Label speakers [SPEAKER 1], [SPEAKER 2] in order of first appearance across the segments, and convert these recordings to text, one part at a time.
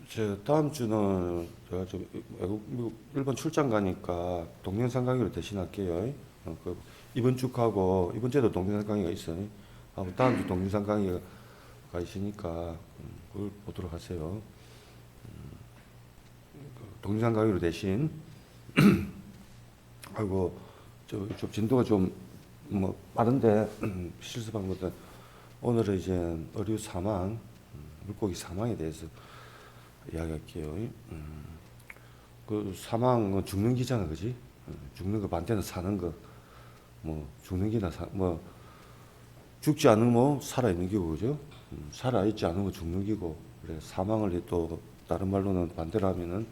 [SPEAKER 1] 제 다음 주는 제가 좀 외국, 미국, 일본 출장 가니까 동영상 강의로 대신할게요. 이번 주 하고 이번 주에도 동영상 강의가 있어요. 하고 다음 주 동영상 강의가 있으니까 그걸 보도록 하세요. 동영상 강의로 대신 하고 좀 진도가 좀 뭐 빠른데 실습한 것도 오늘은 이제 어류 사망, 물고기 사망에 대해서 이야기할게요. 그 사망은 죽는 기잖아, 그지? 죽는 거 반대는 사는 거. 뭐 죽는 기나 뭐 죽지 않으면 뭐 살아 있는 기고, 그죠? 살아 있지 않으면 죽는 기고. 그래 사망을 또 다른 말로는 반대로 하면은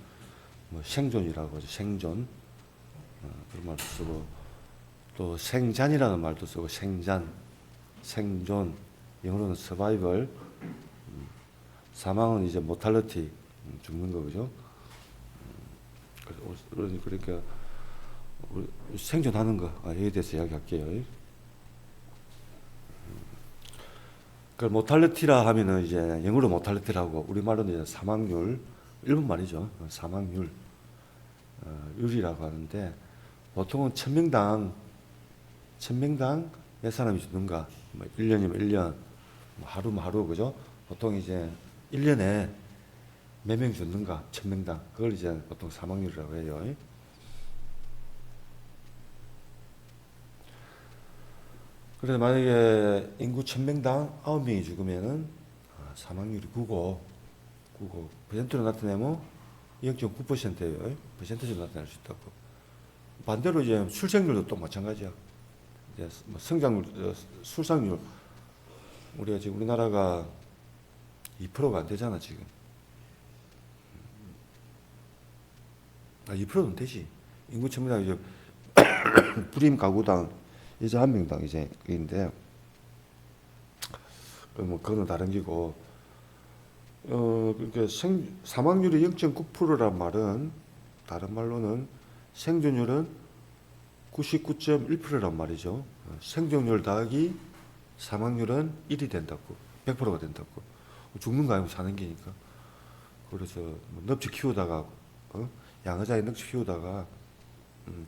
[SPEAKER 1] 뭐 생존이라고 하죠. 생존. 그런 말도 쓰고 또 생잔이라는 말도 쓰고 생존. 영어로는 survival. 사망은 이제 mortality, 죽는 거, 그죠? 그러니까 생존하는 거에 대해서 이야기할게요. 그 모탈리티라 하면은 이제 영어로 모탈리티라고 우리말로는 이제 사망률, 일본 말이죠. 사망률, 율이라고 하는데 보통은 1000명당 몇 사람이 죽는가? 뭐 1년이면 1년, 뭐 하루면 하루, 그죠? 보통 이제 1년에 몇 명 죽는가? 1000명당. 그걸 이제 보통 사망률이라고 해요. 그래서 만약에 인구 1000명당 9명이 죽으면은 사망률이 9고 퍼센트로 나타내면 0.9%예요. 퍼센트로 나타낼 수 있다고. 반대로 이제 출생률도 또 마찬가지야. 이제 뭐 성장률, 출산율 우리가 지금 우리나라가 2%가 안 되잖아 지금. 2%는 되지. 인구 1000명당 이제 불임 가구당 이제 한 명당 이제 인데 뭐 그거는 다른 기고. 그러니까 사망률이 0.9%란 말은 다른 말로는 생존율은 99.1%란 말이죠. 생존율 더하기 사망률은 1이 된다고. 100%가 된다고. 죽는 거 아니고 사는 게니까. 그래서 뭐 넙치 키우다가 양어장에 넙치 키우다가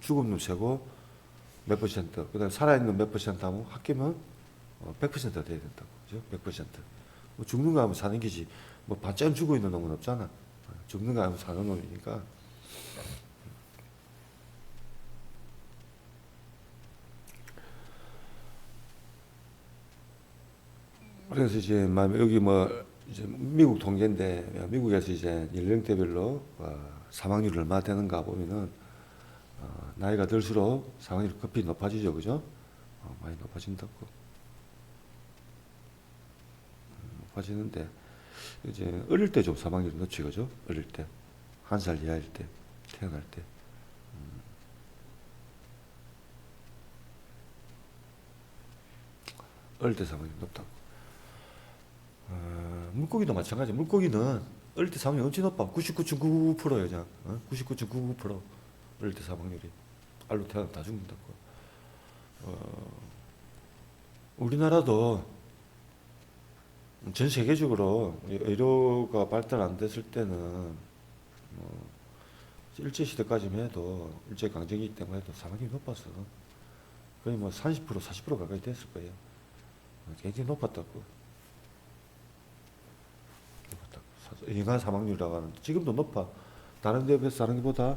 [SPEAKER 1] 죽은 놈 세고 몇 퍼센트, 그 다음에 살아있는 몇 퍼센트 하면 합계면 100%가 돼야 된다고. 그죠? 100%. 뭐 죽는 거 하면 사는 게지. 뭐 반쯤 죽어 있는 놈은 없잖아. 죽는 거 하면 사는 놈이니까. 그래서 이제 여기 뭐 이제 미국 통계인데 미국에서 이제 연령대별로 사망률이 얼마 되는가 보면은 나이가 들수록 사망률이 급히 높아지죠, 그죠? 많이 높아진다고. 높아지는데 이제 어릴 때 좀 사망률이 높지, 그죠? 어릴 때 1살 이하일 때 태어날 때. 어릴 때 사망률이 높다고. 물고기도 마찬가지. 물고기는 어릴 때 사망률이 엄청 높아. 99.99%예요, 그냥. 99.99% 어릴 때 사망률이. 알로 태어나면 다 죽는다고. 우리나라도 전 세계적으로 의료가 발달 안 됐을 때는 일제시대까지만 해도 일제강점기 때만 해도 사망률이 높았어. 거의 뭐 30%, 40% 가까이 됐을 거예요. 굉장히 높았다고. 인간 사망률이라고 하는데 지금도 높아. 다른 데 비해서 다른 것보다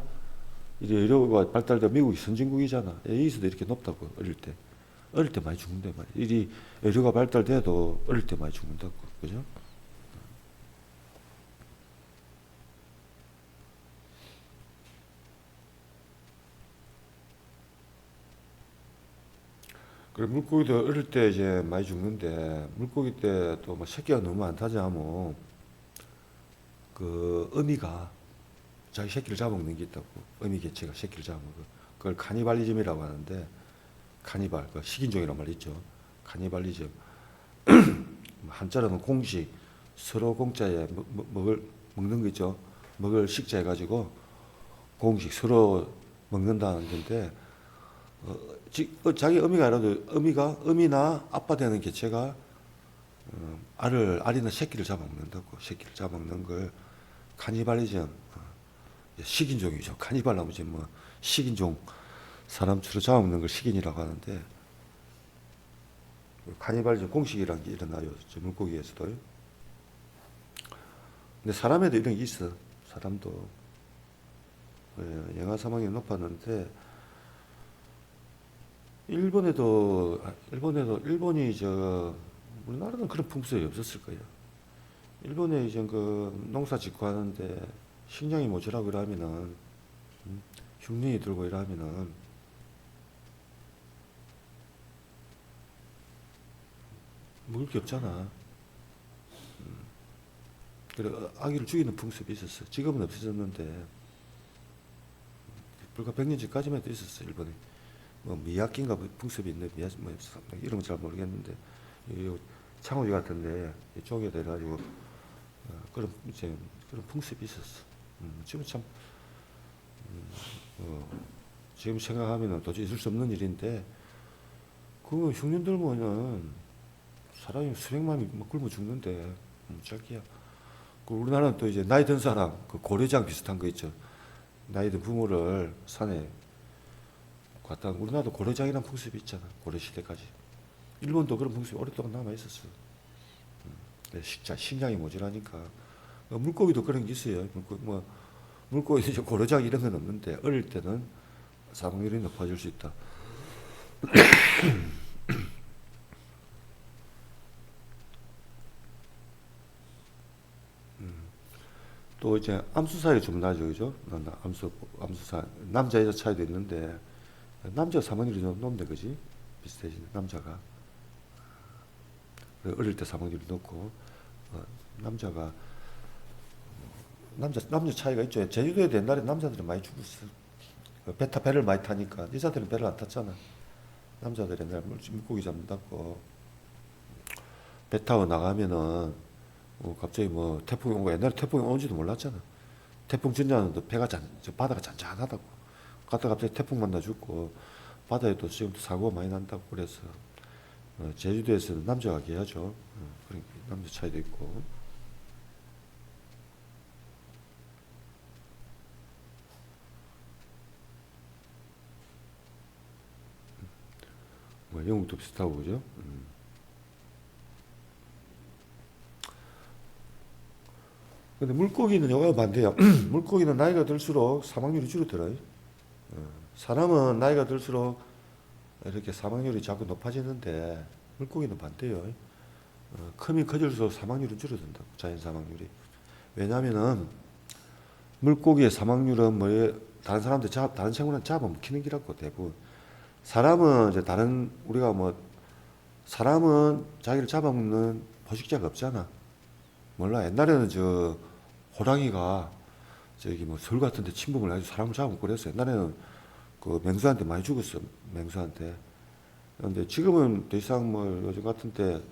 [SPEAKER 1] 이제 의료가 발달돼 미국이 선진국이잖아. 여기서도 이렇게 높다고. 어릴 때 많이 죽는데 말이야. 이 의료가 발달돼도 어릴 때 많이 죽는다고. 그죠? 그래 물고기도 어릴 때 이제 많이 죽는데 물고기 때 또 뭐 새끼가 너무 많다지 하면 그 어미가 자기 새끼를 잡아먹는 게 있다고. 어미 개체가 새끼를 잡아먹어. 그걸 카니발리즘이라고 하는데 카니발, 그 식인종이란 말이 있죠. 카니발리즘. 한자로는 공식, 서로 공짜에 먹는 거 있죠. 먹을 식자 해가지고 공식 서로 먹는다는 건데 자기 어미가 아니라도 어미나 아빠 되는 개체가 알이나 새끼를 잡아먹는다고. 새끼를 잡아먹는 걸 카니발리즘, 식인종이죠. 카니발 하면 이제 뭐 식인종, 사람 주로 잡아먹는 걸 식인이라고 하는데, 카니발리즘 공식이라는 게 일어나요. 저 물고기에서도. 근데 사람에도 이런 게 있어. 사람도 영아 사망이 높았는데, 일본이 우리나라는 그런 풍습이 없었을 거예요. 일본에 이제 그 농사 짓고 하는데 식량이 모자라고 이러면은, 흉년이 들고 이러면은, 먹을 게 없잖아. 그래, 아기를 죽이는 풍습이 있었어. 지금은 없어졌는데, 불과 100년 전까지만 해도 있었어, 일본에. 뭐, 미야끼인가 풍습이 있는데, 뭐, 이런 건 잘 모르겠는데, 창호지 같은데, 쪼개 돼가지고, 그런 풍습이 있었어. 지금 참, 지금 생각하면 도저히 있을 수 없는 일인데, 그 흉년 들면은, 사람이 수백만이 굶어 죽는데, 짧게야. 우리나라는 또 이제 나이 든 사람, 그 고려장 비슷한 거 있죠. 나이 든 부모를 산에 갖다, 우리나라도 고려장이라는 풍습이 있잖아. 고려시대까지. 일본도 그런 풍습이 오랫동안 남아있었어. 식량이 모자라니까. 물고기도 그런 게 있어요. 물고기도 이제 고려장 이런 건 없는데, 어릴 때는 사망률이 높아질 수 있다. 또 이제 암수사에 좀 나죠, 그죠? 암수사 남자 여자 차이도 있는데 남자 사망률이 좀 높네, 그지? 비슷해지네, 남자가. 어릴 때 사망률이 높고 남자 차이가 있죠. 제주도에도 옛날에 남자들은 많이 죽었어. 배를 많이 타니까. 여자들은 배를 안 탔잖아. 남자들 옛날에 물고기 잡는다고 배 타고 나가면은 갑자기 뭐 태풍이 온 거, 옛날에 태풍이 오는지도 몰랐잖아. 태풍 전야는 바다가 잔잔하다고. 갔다 갑자기 태풍 만나 죽고, 바다에도 지금도 사고가 많이 난다고. 그래서 제주도에서는 남자가 귀하죠. 그런 남자 차이도 있고. 뭐 영국도 비슷하고, 그죠? 근데 물고기는 요가 반대야. 물고기는 나이가 들수록 사망률이 줄어들어요. 사람은 나이가 들수록 이렇게 사망률이 자꾸 높아지는데, 물고기는 반대요. 크면 커질수록 사망률이 줄어든다고, 자연 사망률이. 왜냐면은 물고기의 사망률은 다른 생물은 잡아먹히는 기라고, 대부분. 사람은 이제 사람은 자기를 잡아먹는 포식자가 없잖아. 몰라. 옛날에는 호랑이가 설 같은 데 침범을 해서 사람을 잡아먹고 그랬어. 옛날에는 그 맹수한테 많이 죽었어. 맹수한테. 그런데 지금은 더 이상 요즘 같은 때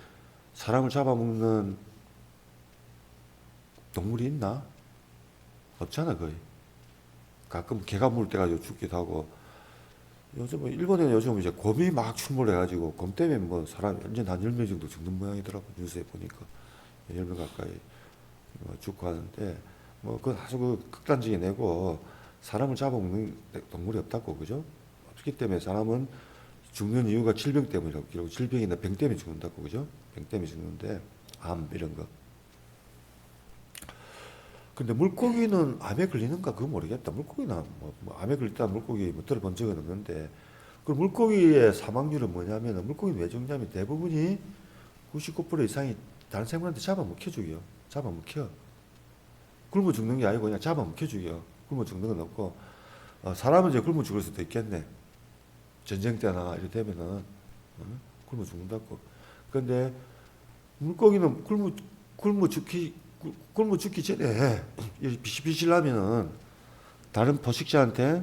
[SPEAKER 1] 사람을 잡아먹는 동물이 있나? 없잖아, 거의. 가끔 개가 물 때 가지고 죽기도 하고. 일본에는 요즘 이제 곰이 막 출몰해가지고, 곰 때문에 사람이 완전 한 10명 정도 죽는 모양이더라고. 뉴스에 보니까. 10명 가까이 죽고 하는데, 그건 아주 극단적인 애고, 사람을 잡아먹는 동물이 없다고, 그죠? 그렇기 때문에 사람은 죽는 이유가 질병 때문이라고. 그리고 질병이나 병 때문에 죽는다고, 그죠? 병 때문에 죽는데, 암, 이런 거. 근데 물고기는 암에 걸리는가? 그거 모르겠다. 물고기는 암에 걸렸다 물고기 들어본 적은 없는데, 그 물고기의 사망률은 뭐냐면, 물고기는 왜 죽냐면 대부분이 99% 이상이 다른 생물한테 잡아먹혀 죽여. 잡아먹혀. 굶어 죽는 게 아니고 그냥 잡아먹혀 죽여. 굶어 죽는 건 없고, 사람은 이제 굶어 죽을 수도 있겠네. 전쟁 때나 이래 되면은, 굶어 죽는다고. 근데 물고기는 굶어 죽기 전에 비실비실하면은 다른 포식자한테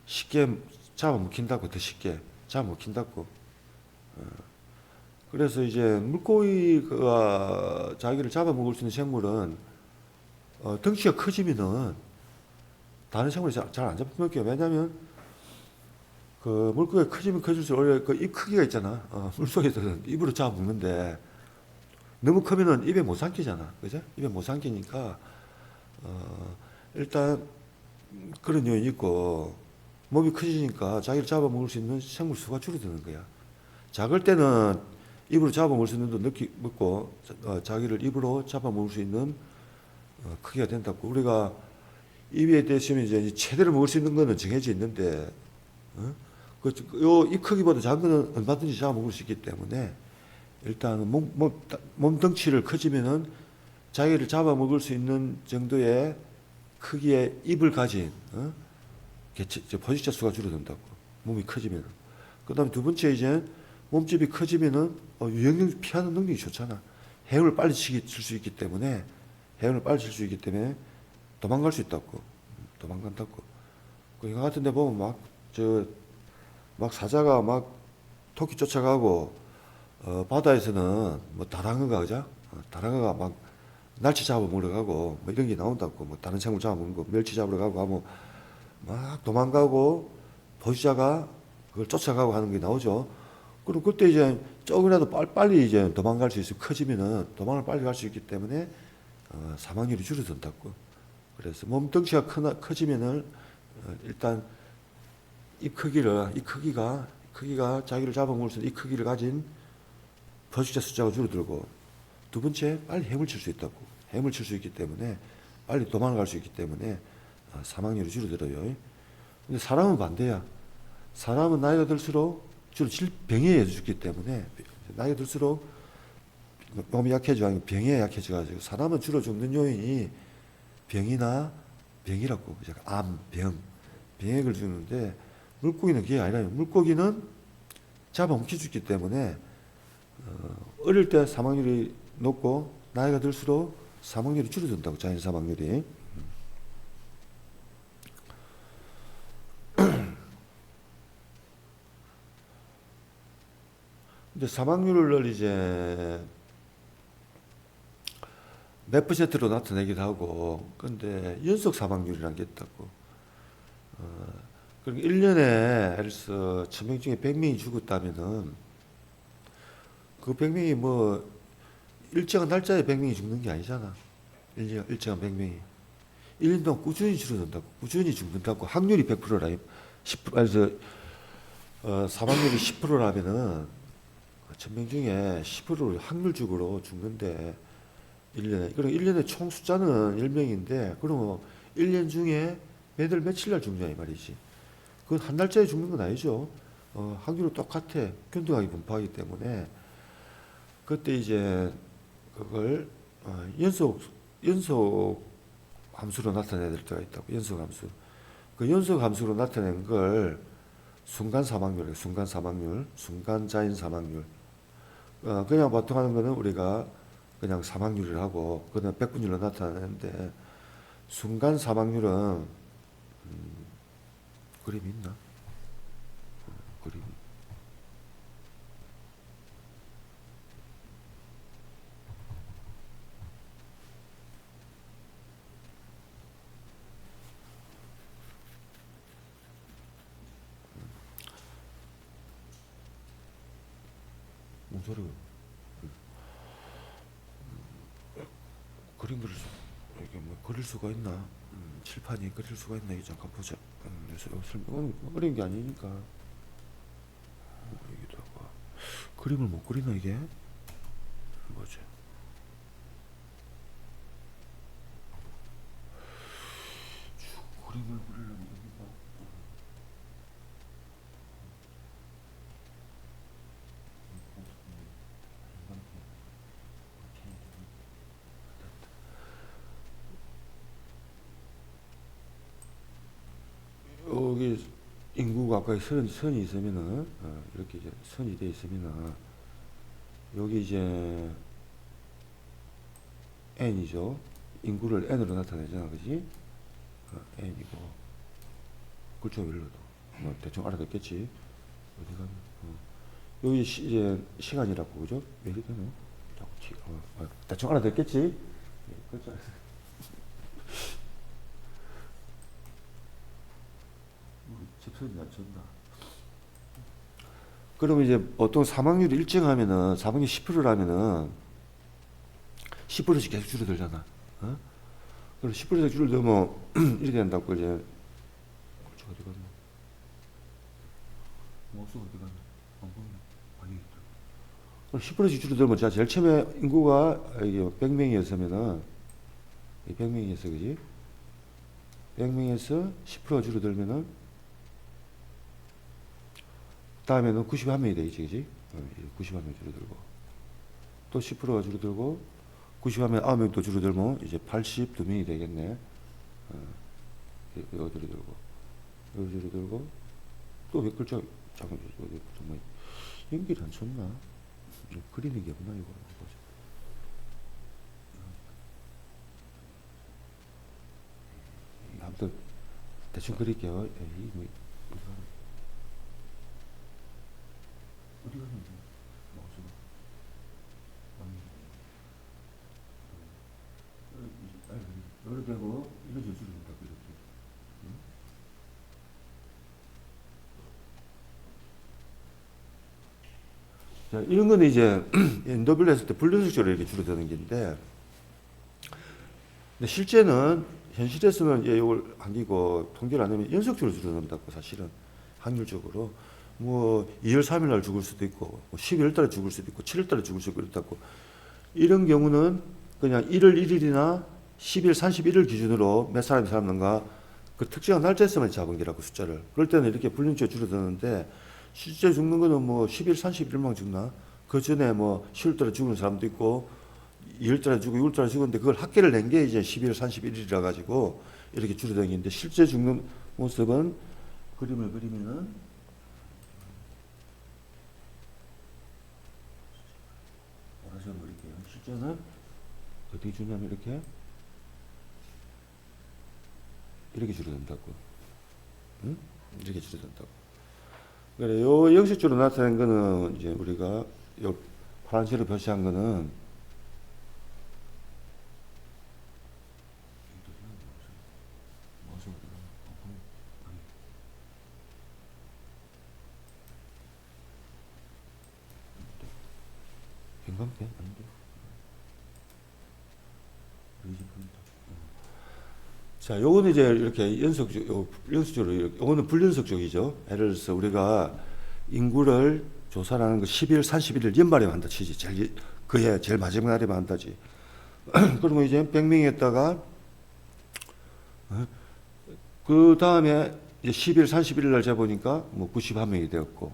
[SPEAKER 1] 쉽게 잡아먹힌다고. 더 쉽게 잡아먹힌다고. 그래서 이제 물고기가 자기를 잡아먹을 수 있는 생물은 덩치가 커지면은 다른 생물이 잘 안 잡아먹혀요. 왜냐면 그 물고기가 커지면 커질수록 원래 그 입 크기가 있잖아. 물속에서는 입으로 잡아먹는데 너무 크면은 입에 못 삼키잖아. 그죠? 입에 못 삼키니까 일단 그런 요인이 있고 몸이 커지니까 자기를 잡아먹을 수 있는 생물 수가 줄어드는 거야. 작을 때는 입으로 잡아먹을 수 있는 도 먹고 자기를 입으로 잡아먹을 수 있는 크기가 된다고. 우리가 입에 대시면 이제 최대로 먹을 수 있는 거는 정해져 있는데 이 크기보다 작은 거는 얼마든지 잡아먹을 수 있기 때문에 일단 몸덩치를 커지면은 자기를 잡아먹을 수 있는 정도의 크기의 입을 가진 포식자 수가 줄어든다고. 몸이 커지면은. 그 다음에 두 번째 이제 몸집이 커지면은 유행력 피하는 능력이 좋잖아. 해운을 빨리 칠 수 있기 때문에 도망갈 수 있다고. 도망간다고. 그 영화 같은 데 보면 막 사자가 막 토끼 쫓아가고 바다에서는 뭐 다랑어가 그죠? 다랑어가 막 날치 잡아먹으러 가고 뭐 이런 게 나온다고. 뭐 다른 생물 잡아먹는 거 멸치 잡으러 가고 하면 막 도망가고 포식자가 그걸 쫓아가고 하는 게 나오죠. 그럼 그때 이제 조금이라도 빨리 이제 도망갈 수 있어. 커지면은 도망을 빨리 갈 수 있기 때문에 사망률이 줄어든다고. 그래서 몸덩치가 커지면은 일단 이 크기가 자기를 잡아먹을 수 있는 이 크기를 가진 포식자 숫자가 줄어들고, 두 번째 빨리 해물 칠 수 있다고. 해물 칠 수 있기 때문에 빨리 도망을 갈 수 있기 때문에 사망률이 줄어들어요. 근데 사람은 반대야. 사람은 나이가 들수록 주로 병에 죽기 때문에 나이가 들수록 몸이 약해져, 병에 약해져가지고 사람은 주로 죽는 요인이 병이라고. 암, 병에 걸 죽는데 물고기는 그게 아니라요. 물고기는 잡아먹혀 죽기 때문에 어릴 때 사망률이 높고 나이가 들수록 사망률이 줄어든다고. 자연 사망률이. 근데 사망률을 이제 몇 퍼센트로 나타내기도 하고, 근데 연속 사망률이라는 게 있다고. 그러니까 1년에 예를 들어서 1000명 중에 100명이 죽었다면은 그 100명이 뭐 일정한 날짜에 100명이 죽는 게 아니잖아. 일정한 100명이 1년 동안 꾸준히 줄어든다고. 꾸준히 죽는다고. 확률이 100%라. 10%, 그래서 사망률이 10%라면은 1000명 중에 10%를 확률적으로 죽는데 1년에. 그럼 1년에 총 숫자는 10명인데 그러면 1년 중에 매달 며칠 날 죽냐 이 말이지. 그건 한 달짜리 죽는 건 아니죠. 확률은 똑같아. 균등하게 분포하기 때문에 그때 이제 그걸 연속 함수로 나타내야 될 때가 있다고. 연속 함수. 그 연속 함수로 나타낸 걸 순간 사망률, 순간 자연 사망률. 그냥 보통 하는 거는 우리가 그냥 사망률을 하고, 그다음 백분율로 나타내는데, 순간 사망률은, 그림이 있나? 그림. 뭔 소리야? 그림 그릴 수, 이게 뭐 그릴 수가 있나? 칠판이 그릴 수가 있나? 이거 잠깐 보자. 설명, 어려운 게 아니니까. 여기다가 그림을 못 그리나 이게? 뭐지? 그림을 그리려면 여기다. 여기 인구가 아까 선이 있으면은 이렇게 이제 선이 돼 있으면은 여기 이제 n이죠. 인구를 n으로 나타내잖아, 그지? n이고 그렇죠, 일로도 뭐 대충 알아듣겠지. 어디 가면 여기 이제 시간이라고 그죠? 왜 이렇게 되노? 대충 알아듣겠지? 네, 그렇죠. 집선이 안 쳤나? 그러면 이제 보통 사망률이 일정하면은 사망률 10%라면은 10%씩 계속 줄어들잖아. 그럼 그럼 10%에서 줄어들면 이렇게 된다고 이제. 그렇죠, 어디 갔나? 마우스가 어디 갔나? 안 보이네. 아니, 있다. 그럼 10%씩 줄어들면 자 제일 처음에 인구가 이게 100명이었으면은 100명이었어, 그지? 100명에서 10% 줄어들면은 다음에는 91명이 되겠지, 그지? 91명 줄어들고 또 10%가 줄어들고 91명 9명 또 줄어들면 이제 82명이 되겠네. 여기 줄어들고 여기 줄어들고 또 몇 글자 잠깐 정말 연결이 안 좋나? 그리는 게 없나 이거? 아무튼 대충 그릴게요. 어디 갔는지 마우스가 여기 되고 이거 저수로 된다고 이렇게. 자, 이런 거는 이제 NW 했을 때 불륜식적으로 이렇게 줄어드는 게인데, 근데 실제는 현실에서는 이걸 안기고 통계를 안 내면 연속적으로 줄어든다고 사실은 확률적으로 뭐 2월 3일 날 죽을 수도 있고 뭐 12월 달에 죽을 수도 있고 7월 달에 죽을 수도 있고 이런 경우는 그냥 1월 1일이나 10일 31일 기준으로 몇 사람이 살았는가 그 특정한 날짜에서만 잡은 게라고 숫자를. 그럴 때는 이렇게 불륜적으로 줄어드는데 실제 죽는 거는 뭐 10일 31일만 죽나? 그 전에 뭐 10월 달에 죽는 사람도 있고 2월 달에 죽고 6월 달에 죽었는데 그걸 합계를 낸 게 이제 12월 31일이라 가지고 이렇게 줄어든 게 있는데 실제 죽는 모습은 그림을 그리면은 뭐라서 그릴게요. 실제는 어떻게 주냐면 이렇게 줄어든다고. 응? 이렇게 줄어든다고. 그래, 요 형식적으로 나타낸 거는 이제 우리가 요 파란색으로 표시한 거는 경감대 아닌데. 자, 요거는 이제 이렇게 연속적으로 이렇게, 요거는 불연속적이죠. 예를 들어서 우리가 인구를 조사하는 거 12월 31일 연말에만 한다 치지. 그해 제일 마지막 날에만 한다지. 그러면 이제 100명이었다가 그 다음에 이제 12월 31일 날 재보니까 뭐 91명이 되었고,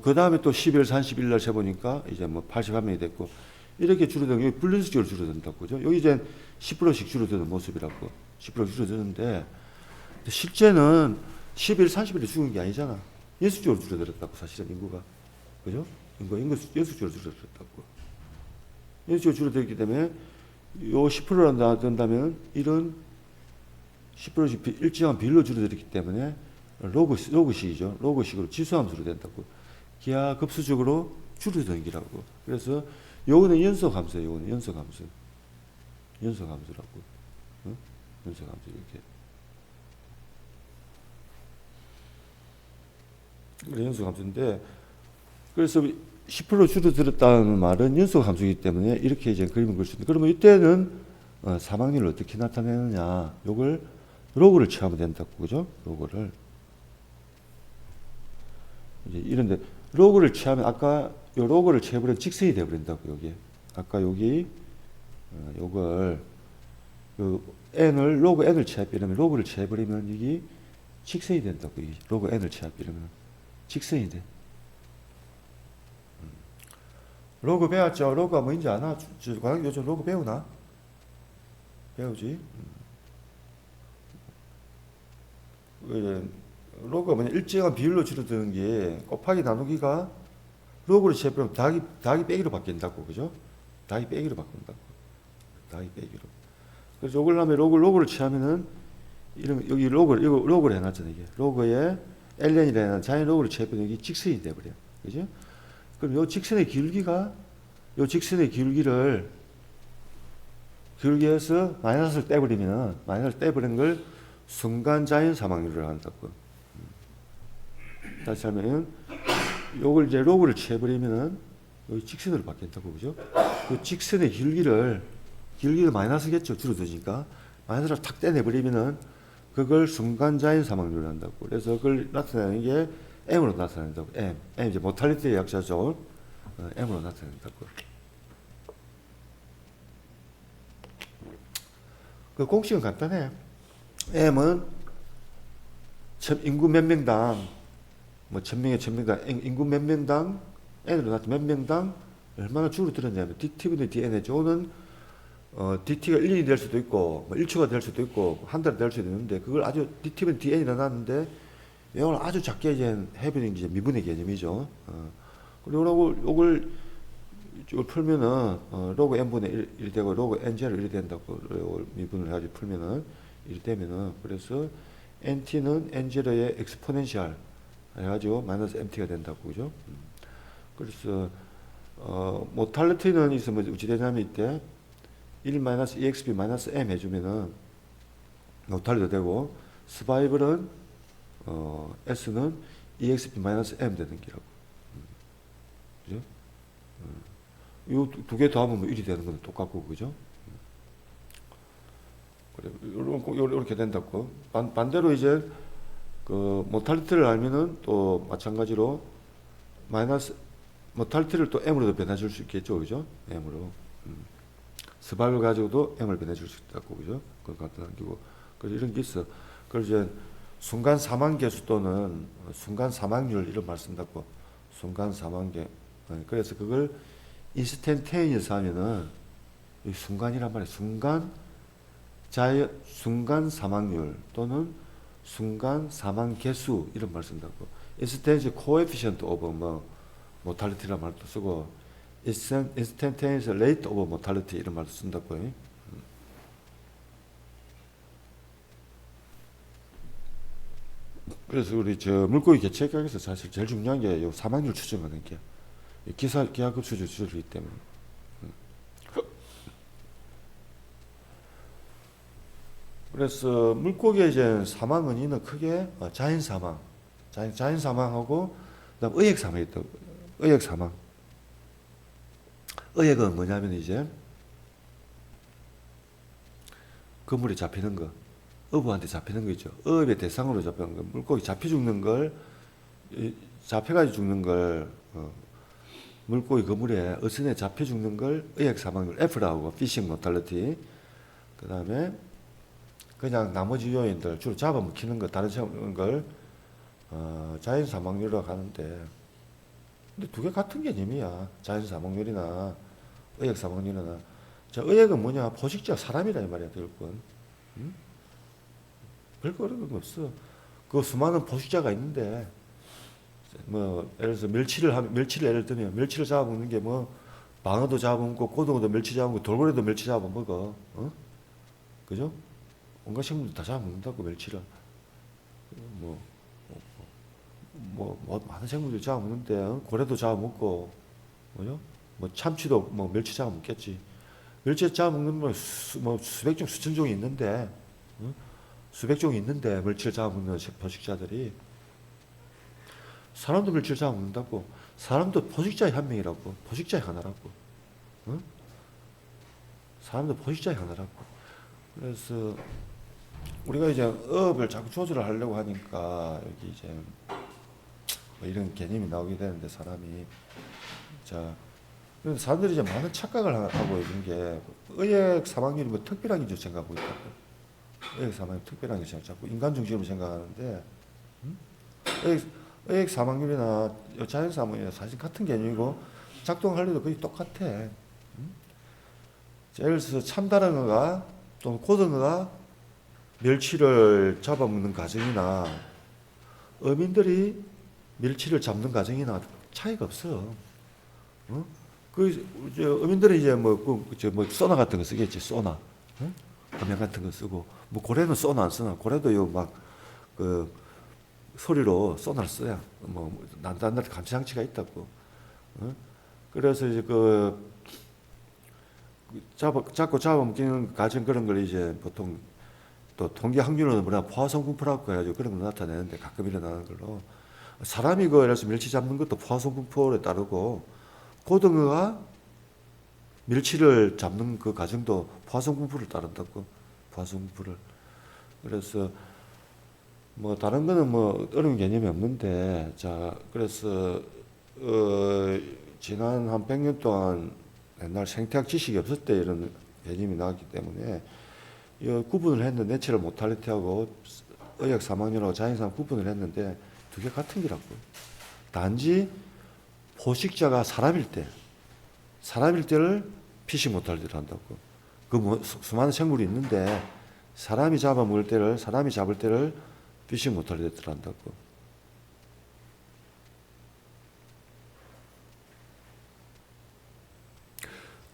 [SPEAKER 1] 그 다음에 또 12월 31일 날 재보니까 이제 뭐 81명이 됐고, 이렇게 줄어드는 게 불륜식적으로 줄어든다고. 그죠? 여기 이제 10%씩 줄어드는 모습이라고. 10% 줄어드는데, 실제는 12일 30일에 죽은 게 아니잖아. 연속적으로 줄어들었다고, 사실은 인구가. 그죠? 인구 연속적으로 줄어들었다고. 연속적으로 줄어들기 때문에 요 10%라 된다면 이런 10%씩 일정한 비율로 줄어들었기 때문에 로그식이죠. 로그식으로 지수함수로 된다고. 기하급수적으로 줄어드는 기라고. 그래서 요거는 연속함수예요. 요거는 연속함수. 연속함수라고. 어? 연속함수 이렇게. 그래, 연속함수인데, 그래서 10% 줄어들었다는 말은 연속함수이기 때문에 이렇게 이제 그림을 그릴 수 있는데, 그러면 이때는 사망률을 어떻게 나타내느냐, 요걸 로그를 취하면 된다고. 그죠? 로그를. 이제 이런데 로그를 취하면 아까 요 로그를 취해버리면 직선이 돼버린다고. 여기 아까 여기 요걸 요 n을 로그 n을 취해버리면 로그를 취해버리면 이게 직선이 된다고. 이 로그 n을 취해버리면 직선이 돼. 로그 배웠죠? 로그가 뭔지 아나? 과학 요즘 로그 배우나? 배우지? 로그가 뭐냐, 일정한 비율로 줄어드는 게 곱하기 나누기가 로그를 취해버리면 더하기 빼기로 바뀐다고. 그죠? 더하기 빼기로 바꾼다고. 더하기 빼기로. 그래서 요걸 하면 로그를 취하면은 이런 여기 로그를 해놨잖아. 이게 로그에 ln이라는 자연 로그를 취해버리면 이게 직선이 돼버려. 그죠? 그럼 요 직선의 기울기가 요 직선의 기울기에서 마이너스를 떼버리면 마이너스를 떼버린 걸 순간 자연 사망률을 한다고. 다시 하면 요걸 이제 로그를 취해버리면은 여기 직선으로 바뀐다고. 그죠? 그 직선의 기울기를 마이너스겠죠. 줄어드니까. 마이너스를 탁 떼내버리면은 그걸 순간 자연 사망률을 한다고. 그래서 그걸 나타내는 게 M으로 나타낸다고. M 이제 모탈리티의 약자죠. M으로 나타낸다고. 그 공식은 간단해. M은 인구 몇 명당, 뭐 1000명에 1000명당, 인구 몇 명당, N으로 나타내 몇 명당 얼마나 줄어들었냐면, DT분의 DN의 DT가 1년이 될 수도 있고, 뭐 1초가 될 수도 있고, 한 달이 될 수도 있는데, 그걸 아주 DT분의 DN이라 놨는데, 이걸 아주 작게 이제 해버리는 게 미분의 개념이죠. 그리고 요걸 풀면은, 로그 n분의 1이 되고, 로그 n제로 1이 된다고, 미분을 해가지고 풀면은, 1이 되면은, 그래서 nt는 n제로의 엑스포넨셜 해가지고, 마이너스 mt가 된다고, 그죠? 그래서, 모탈리티는 있으면 어찌 되냐면 이때, 1-exp-m 해주면은, 모탈리도 되고, 스바이벌은, s는 exp-m 되는 기라고. 그죠? 이 두 개 더하면 뭐 1이 되는 건 똑같고, 그죠? 그래, 이렇게 된다고. 반대로 이제, 모탈리티를 알면은 또 마찬가지로, 모탈리티를 또 m으로도 변해줄 수 있겠죠, 그죠? m으로. 스바이벌 가지고도 m을 변해줄 수 있다고, 그죠? 그건 간단한 기고. 그래서 이런 게 있어. 그걸 이제, 순간 사망 계수 또는 순간 사망률 이런 말 쓴다고. 순간 사망계. 그래서 그걸 인스턴테니어스 하면은 이 순간이란 말이야. 순간 사망률 또는 순간 사망 개수 이런 말 쓴다고. 인스턴테니어스 코에피션트 오브 뭐 모탈리티란 말도 쓰고 인스턴테니어스 레이트 오브 모탈리티 이런 말도 쓴다고. 그래서 우리 물고기 개체학에서 사실 제일 중요한 게 요 사망률 추정하는 게 기하급수 추정이기 때문에. 그래서 물고기의 이제 사망 원인은 크게 자연 사망, 자연 사망하고 그다음 의액 사망이 있다고. 의액 사망. 의액은 뭐냐면 이제 그물에 잡히는 거. 어부한테 잡히는 거 있죠. 어업의 대상으로 잡히는 거. 물고기 잡혀 죽는 걸, 잡혀가지고 죽는 걸, 물고기 그물에 어선에 잡혀 죽는 걸 의액 사망률 F라고, 피싱 모탈리티. 그 다음에 그냥 나머지 요인들, 주로 잡아먹히는 거, 다른 걸, 자연 사망률이라고 하는데, 근데 두 개 같은 개념이야. 자연 사망률이나 의액 사망률이나. 자, 의액은 뭐냐? 포식자 사람이라 이 말이야, 결국은. 응? 별거 어려운 거 없어. 그 수많은 포식자가 있는데, 뭐, 예를 들어서 멸치를 예를 들면, 멸치를 잡아먹는 게 뭐, 방어도 잡아먹고, 고등어도 멸치 잡아먹고, 돌고래도 멸치 잡아먹어. 그죠? 온갖 생물들 다 잡아먹는다고, 멸치를. 많은 생물들 잡아먹는데, 고래도 잡아먹고, 뭐죠? 뭐, 참치도 뭐, 멸치 잡아먹겠지. 멸치 잡아먹는 뭐, 수백 종, 수천 종이 있는데, 수백 종이 있는데 멸치를 잡아먹는 포식자들이 사람도 멸치를 잡아먹는다고. 사람도 포식자의 한 명이라고. 포식자의 하나라고. 응? 사람도 포식자의 하나라고. 그래서 우리가 이제 어업을 자꾸 조절을 하려고 하니까 여기 이제 뭐 이런 개념이 나오게 되는데 사람이 그래서 사람들이 이제 많은 착각을 하고 있는 게 의액 사망률이 뭐 특별한 게 생각하고 있다고. 의액 사망이 특별한 게 자꾸 인간 중심으로 생각하는데 의액 사망률이나 자연 사망이나 사실 같은 개념이고 작동할 때도 거의 똑같아. 예를 들어서 참다랑어가 또는 고등어가 멸치를 잡아먹는 과정이나 어민들이 멸치를 잡는 과정이나 차이가 없어. 어민들은 이제 뭐 소나 같은 거 쓰겠지, 소나. 음향 같은 거 쓰고, 뭐 고래는 소나 안 쓰나? 고래도 소리로 소나를 써야 뭐 난다는 감지 장치가 있다고. 그래서 이제 잡고 잡아먹기는 과정 그런 걸 이제 보통 또 통계 확률은 포화성 분포라고 해가지고 그런 걸 나타내는데 가끔 일어나는 걸로 사람이 예를 들어서 멸치 잡는 것도 포화성 분포에 따르고 고등어가 멸치를 잡는 그 과정도 포화성 분포를 따른다고. 부하승부를. 그래서 뭐 다른 거는 뭐 어려운 개념이 없는데, 자, 그래서 지난 한 100년 동안 옛날 생태학 지식이 없을 때 이런 개념이 나왔기 때문에 이 구분을 했는데, 내체를 모탈리티하고 의학 사망률하고 자연사망 구분을 했는데 두 개 같은 기라고. 단지 포식자가 사람일 때를 피싱 모탈리티를 한다고. 그 뭐 수많은 생물이 있는데 사람이 잡을 때를 피싱 모탈리티를 한다고.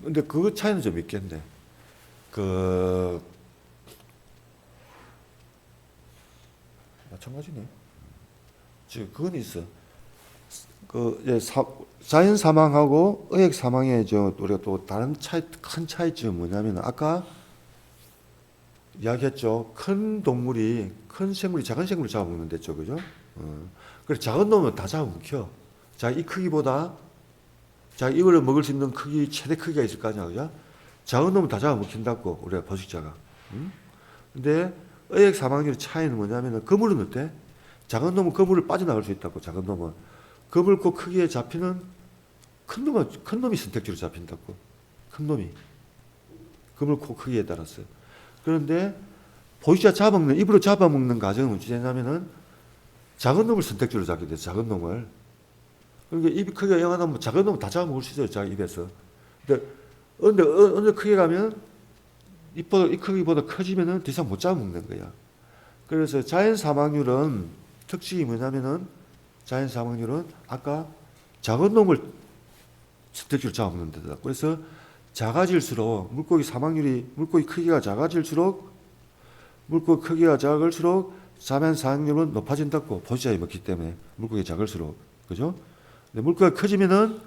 [SPEAKER 1] 근데 그 차이는 좀 있겠네. 마찬가지네. 지금 그건 있어. 자연 사망하고 의학 사망의 우리가 또 다른 큰 차이점은 뭐냐면, 아까 이야기했죠. 큰 생물이 작은 생물을 잡아먹는 데죠, 그죠? 그래, 작은 놈은 다 잡아먹혀. 자, 이 크기보다, 자, 이거를 먹을 수 있는 최대 크기가 있을 거 아니야, 그죠? 작은 놈은 다 잡아먹힌다고, 우리가 포식자가. 근데 의학 사망률의 차이는 뭐냐면, 그물은 어때? 작은 놈은 그물을 빠져나갈 수 있다고, 작은 놈은. 그물고 크기에 잡히는 큰 놈이 선택지로 잡힌다고. 큰 놈이. 그물고 크기에 따라서. 그런데 포식자 입으로 잡아먹는 과정은 어찌 되냐면은 작은 놈을 선택지로 잡게 돼, 작은 놈을. 그러니까 입 크기가 영하면 작은 놈을 다 잡아먹을 수 있어요, 자기 입에서. 근데 어느 크게 가면 이 크기보다 커지면은 더 이상 못 잡아먹는 거야. 그래서 자연 사망률은 특징이 뭐냐면은, 자연 사망률은 아까 작은 놈을 선택지로 잡아먹는 데다. 그래서 작아질수록 물고기 크기가 작을수록 자연 사망률은 높아진다고. 포식자에 먹기 때문에 물고기 작을수록, 그죠? 근데 물고기가 커지면은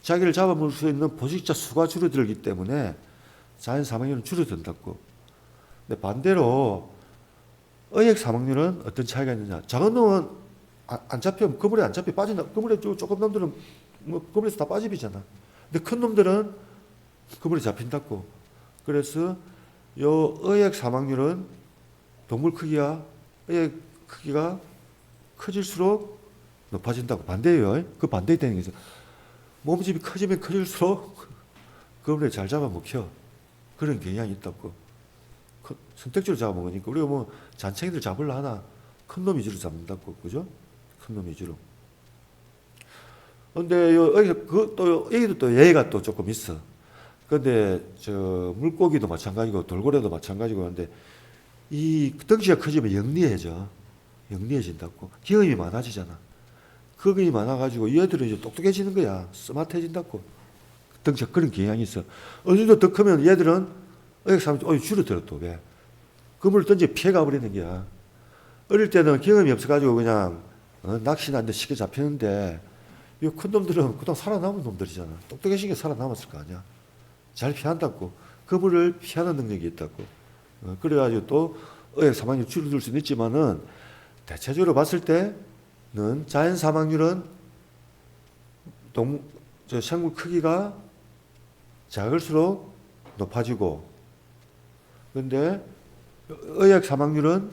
[SPEAKER 1] 자기를 잡아먹을 수 있는 포식자 수가 줄어들기 때문에 자연 사망률은 줄어든다고. 근데 반대로 의학 사망률은 어떤 차이가 있느냐? 작은 놈은 안 잡혀, 그물에 안 잡혀 빠진다. 그물에 조금 놈들은 뭐 그물에서 다 빠집이잖아. 근데 큰 놈들은 그물에 잡힌다고. 그래서 요 의학 사망률은 의학 크기가 커질수록 높아진다고. 반대예요. 그 반대 되는 거죠. 몸집이 커지면 커질수록 그물에 잘 잡아먹혀. 그런 경향이 있다고. 선택지로 잡아먹으니까. 우리가 뭐 잔챙이들 잡으려 하나 큰 놈 위주로 잡는다고, 그죠? 큰 놈 위주로. 근데 여기도 또 예의가 또 조금 있어. 근데 물고기도 마찬가지고 돌고래도 마찬가지고 한데, 이 덩치가 커지면 영리해진다고. 경험이 많아지잖아. 경험이 많아가지고 얘들은 이제 똑똑해지는 거야. 스마트해진다고. 덩치가 그런 경향이 있어. 어느 정도 더 크면 얘들은 줄어들어 또. 왜? 그물을 던져 피해가 버리는 거야. 어릴 때는 경험이 없어가지고 그냥 낚시나 한데 쉽게 잡히는데, 이 큰 놈들은 그동안 살아남은 놈들이잖아. 똑똑해진 게 살아남았을 거 아니야. 잘 피한다고. 그물을 피하는 능력이 있다고. 그래가지고 또 의학 사망률 줄어들 수는 있지만은, 대체적으로 봤을 때는 자연 사망률은 생물 크기가 작을수록 높아지고, 근데 의학 사망률은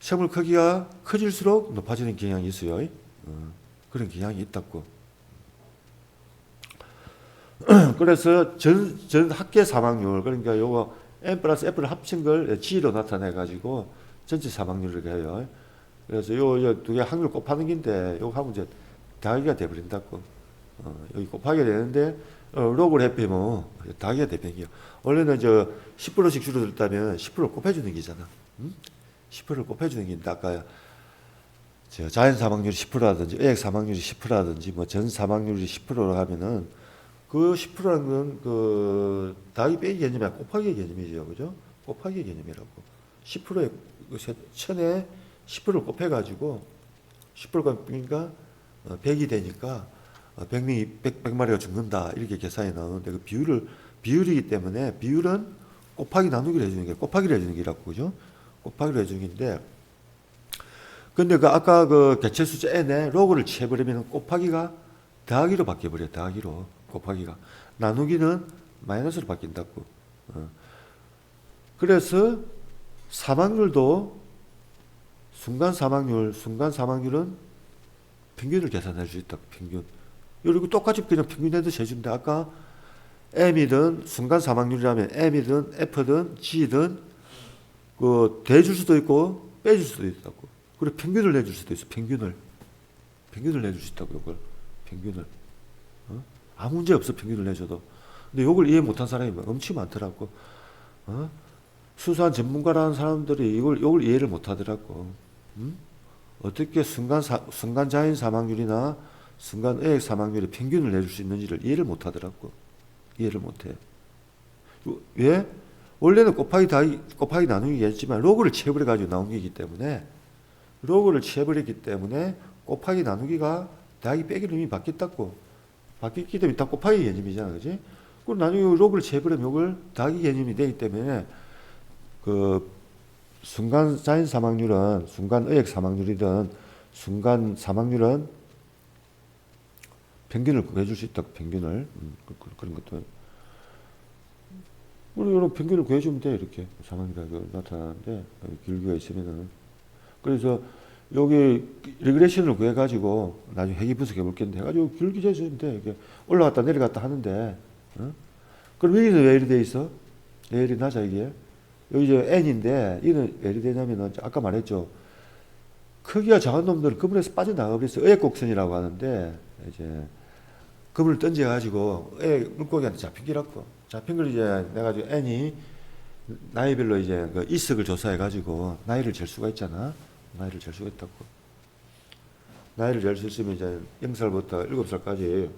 [SPEAKER 1] 생물 크기가 커질수록 높아지는 경향이 있어요. 그런 경향이 있다고. 그래서 전 학계 사망률, 그러니까 요거 N 플러스 F를 합친 걸 G로 나타내가지고 전체 사망률을 해요. 그래서 요 두 개 확률 곱하는 긴데, 요거 하면 이제 더하기가 돼버린다고. 여기 곱하게 되는데, 로그를 해피면 더하기가 돼버리요. 원래는 10%씩 줄어들다면 10%를 곱해주는 기잖아. 10%를 곱해주는 긴데, 아까 자연 사망률이 10%라든지 의학 사망률이 10%라든지 뭐 전 사망률이 10%로 하면은, 그 10%라는 건 더하기 빼기 개념이 아니라 곱하기 개념이죠, 그죠? 곱하기 개념이라고. 10%에 1000에 10%를 곱해가지고 10%가 그러니까 100이 되니까 100마리가 죽는다, 이렇게 계산이 나오는데, 그 비율이기 때문에 비율은 곱하기 나누기를 해주는 게, 곱하기를 해주는 게라고, 그죠? 곱하기를 해주는 게인데, 근데 아까 개체 숫자 n에 로그를 취해버리면 곱하기가 더하기로 바뀌어버려요. 더하기로. 곱하기가. 나누기는 마이너스로 바뀐다고. 그래서 사망률도 순간 사망률은 평균을 계산할 수 있다. 평균. 그리고 똑같이 그냥 평균 내듯이 해주는데 아까 M이든 순간 사망률이라면 M이든 F든 G든 그 대줄 수도 있고 빼줄 수도 있다고. 그리고 평균을 내줄 수도 있어. 평균을 내줄 수 있다고. 이걸 평균을. 아무 문제 없어. 평균을 내줘도. 근데 이걸 이해 못한 사람이 엄청 많더라고. 수사한 전문가라는 사람들이 이걸 이해를 못하더라고. 어떻게 순간 자연 사망률이나 순간 의액 사망률의 평균을 내줄 수 있는지를 이해를 못하더라고. 이해를 못해. 왜? 원래는 곱하기 나누기 했지만 로그를 취해버려가지고 나온 게이기 때문에 로그를 취해버렸기 때문에 곱하기 나누기가 더하기 빼기로 이미 바뀌었다고. 바뀌었기 때문에 다 곱하기 개념이잖아. 그지? 그럼 나중에 로그를 취해버리면 이걸 더하기 개념이 되기 때문에 그 순간 자연 사망률은 순간 의액 사망률이든 순간 사망률은 평균을 구해줄 수 있다. 평균을. 그런 것도. 우리 여러분 평균을 구해주면 돼. 이렇게 사망이라고 나타나는데 기울기가 있으면은. 그래서 여기 리그레션을 구해가지고 나중에 회귀 분석해 볼 건데 해가지고 기울기 재주면 돼. 이렇게 올라갔다 내려갔다 하는데. 그럼 여기는 왜 이리 돼 있어? 왜 이리 낮아 이게? 여기 이제 n인데 이는 왜 이리 되냐면은 아까 말했죠. 크기가 작은 놈들은 그물에서 빠져나가 버렸어. 의액 곡선이라고 하는데 이제 그물을 던져가지고 물고기한테 잡힌 기라고. 잡힌 걸 이제 내가 n이 나이별로 이제 그 이석을 조사해가지고 나이를 잴 수가 있잖아. 나이를 잴 수가 있다고. 나이를 잴 수 있으면 이제 0살부터 7살까지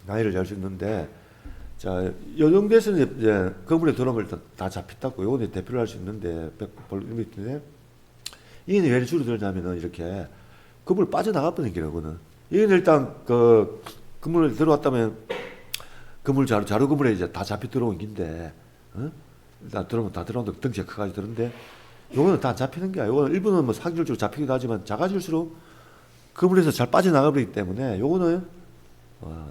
[SPEAKER 1] 나이를 잴 수 있는데, 자, 요 정도에서 이제 그물에 들어오면 일단 다 잡혔다고. 요거는 대표를 할 수 있는데, 이게 왜 줄어들냐면은 이렇게 그물 빠져나가버리는 거거든. 이건 일단 그 그물에 들어왔다면 그물 자루 그물에 이제 다 잡혀 들어온 긴데, 다 들어오면 덩치가 커가지고 들었는데, 요거는 다 잡히는 게 아니야. 요거는 일부는 뭐 확률적으로 잡히기도 하지만 작아질수록 그물에서 잘 빠져나가버리기 때문에 요거는